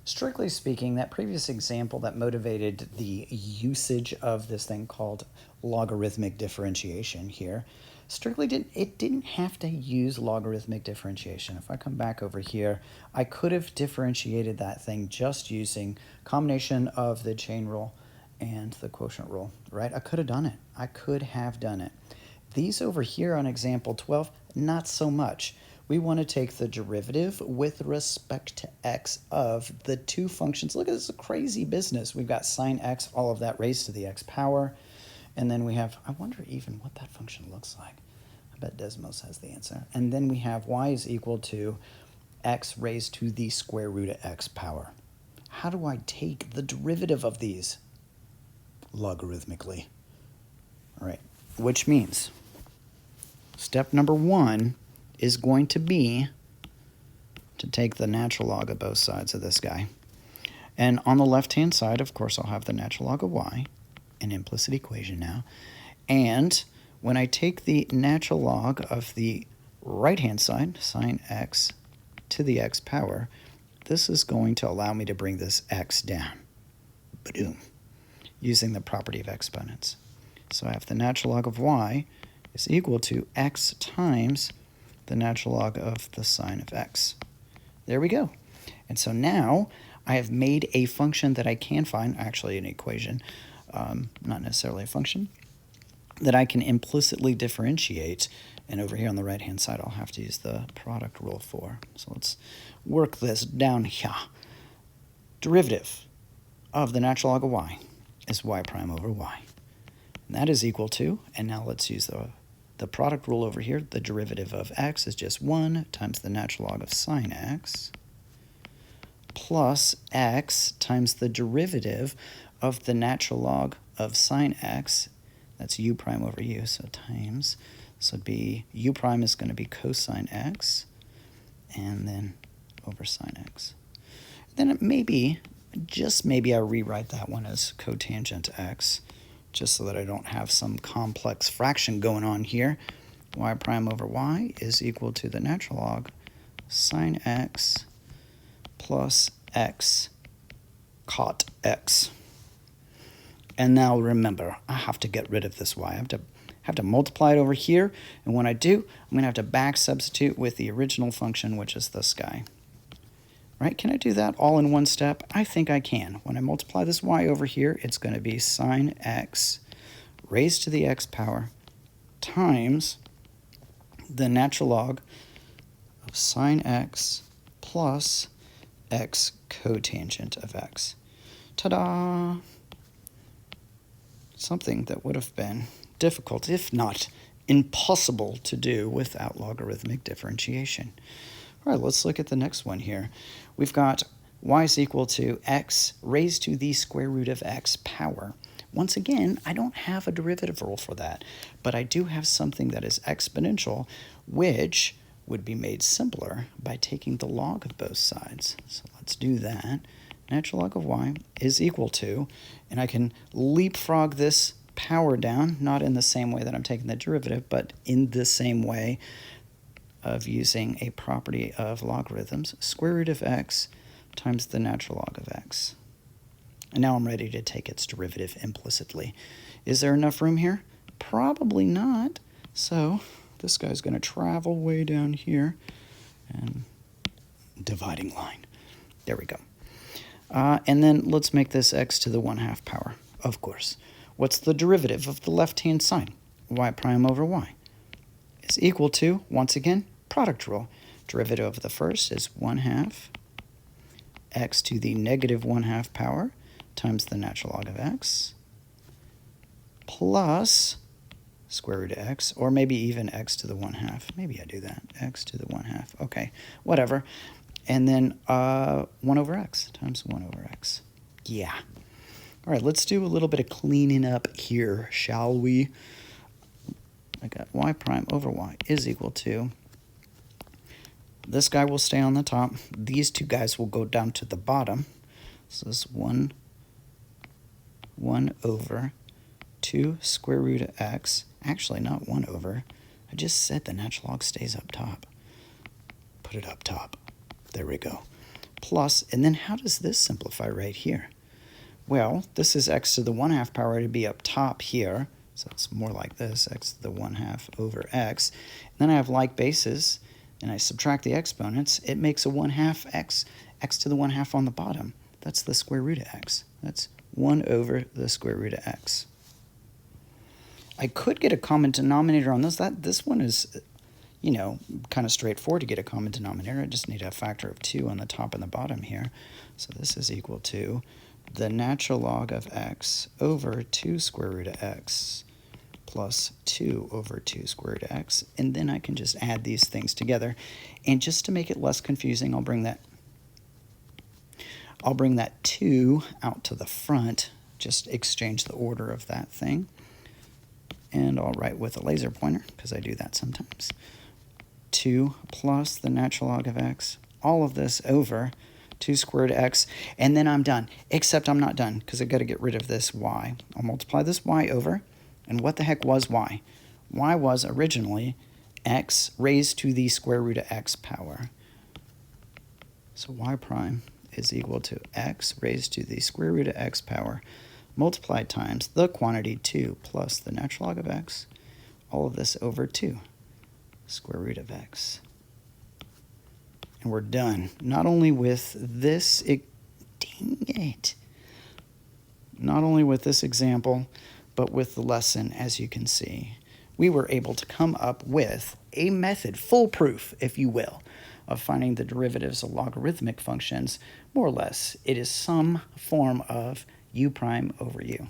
Strictly speaking, that previous example that motivated the usage of this thing called logarithmic differentiation here, didn't have to use logarithmic differentiation. If I come back over here, I could have differentiated that thing just using combination of the chain rule and the quotient rule, right? I could have done it. I could have done it. These over here on example 12, not so much. We want to take the derivative with respect to x of the two functions. Look at this crazy business. We've got sine x, all of that raised to the x power. And then we have, I wonder even what that function looks like. I bet Desmos has the answer. And then we have y is equal to x raised to the square root of x power. How do I take the derivative of these? Logarithmically. All right, which means step number 1 is going to be to take the natural log of both sides of this guy. And on the left-hand side, of course, I'll have the natural log of y, an implicit equation now. And when I take the natural log of the right-hand side, sine x to the x power, this is going to allow me to bring this x down. Ba-doom. Using the property of exponents. So I have the natural log of y is equal to x times the natural log of the sine of x. There we go. And so now I have made a function that I can find, actually an equation, not necessarily a function, that I can implicitly differentiate. And over here on the right-hand side, I'll have to use the product rule for. So let's work this down here. Derivative of the natural log of y is y prime over y. And that is equal to, and now let's use the product rule over here. The derivative of x is just 1 times the natural log of sine x plus x times the derivative of the natural log of sine x. That's u prime over u, so times. So it'd be u prime is going to be cosine x, and then over sine x. Then it may be, just maybe I rewrite that one as cotangent x, just so that I don't have some complex fraction going on here. Y prime over y is equal to the natural log sine x plus x cot x. And now remember, I have to get rid of this y. I have to multiply it over here, and when I do, I'm going to have to back substitute with the original function, which is this guy. Right? Can I do that all in one step? I think I can. When I multiply this y over here, it's going to be sine x raised to the x power times the natural log of sine x plus x cotangent of x. Ta-da! Something that would have been difficult, if not impossible, to do without logarithmic differentiation. All right, let's look at the next one here. We've got y is equal to x raised to the square root of x power. Once again, I don't have a derivative rule for that, but I do have something that is exponential, which would be made simpler by taking the log of both sides. So let's do that. Natural log of y is equal to, and I can leapfrog this power down, not in the same way that I'm taking the derivative, but in the same way of using a property of logarithms, square root of x times the natural log of x. And now I'm ready to take its derivative implicitly. Is there enough room here? Probably not. So this guy's going to travel way down here and dividing line. There we go. And then let's make this x to the 1/2 power, of course. What's the derivative of the left-hand side? Y prime over y is equal to, once again, product rule. Derivative of the first is 1/2 x to the negative 1/2 power times the natural log of x plus square root of x, or maybe even x to the 1/2. Maybe I do that. X to the 1/2. Okay, whatever. And then 1 over x times 1 over x. Yeah. All right, let's do a little bit of cleaning up here, shall we? I got y prime over y is equal to, this guy will stay on the top. These two guys will go down to the bottom. So this is 1 over 2 square root of x. Actually, not 1 over. I just said the natural log stays up top. Put it up top. There we go. plus, and then how does this simplify right here? Well, this is x to the 1/2 power to be up top here, so it's more like this, x to the 1/2 over x. And then I have like bases, and I subtract the exponents. It makes a 1/2 x, x to the 1/2 on the bottom. That's the square root of x. That's 1 over the square root of x. I could get a common denominator on this. This one is, you know, kind of straightforward to get a common denominator. I just need a factor of 2 on the top and the bottom here. So this is equal to the natural log of x over 2 square root of x plus 2 over 2 square root of x. And then I can just add these things together. And just to make it less confusing, I'll bring that 2 out to the front. Just exchange the order of that thing. And I'll write with a laser pointer, because I do that sometimes. 2 plus the natural log of x, all of this over 2 squared x, and then I'm done. Except I'm not done, because I've got to get rid of this y. I'll multiply this y over, and what the heck was y? Y was originally x raised to the square root of x power. So y prime is equal to x raised to the square root of x power multiplied times the quantity 2 plus the natural log of x, all of this over 2 square root of x. And we're done. Not only with this, not only with this example, but with the lesson, as you can see. We were able to come up with a method, foolproof, if you will, of finding the derivatives of logarithmic functions. More or less, it is some form of u prime over u.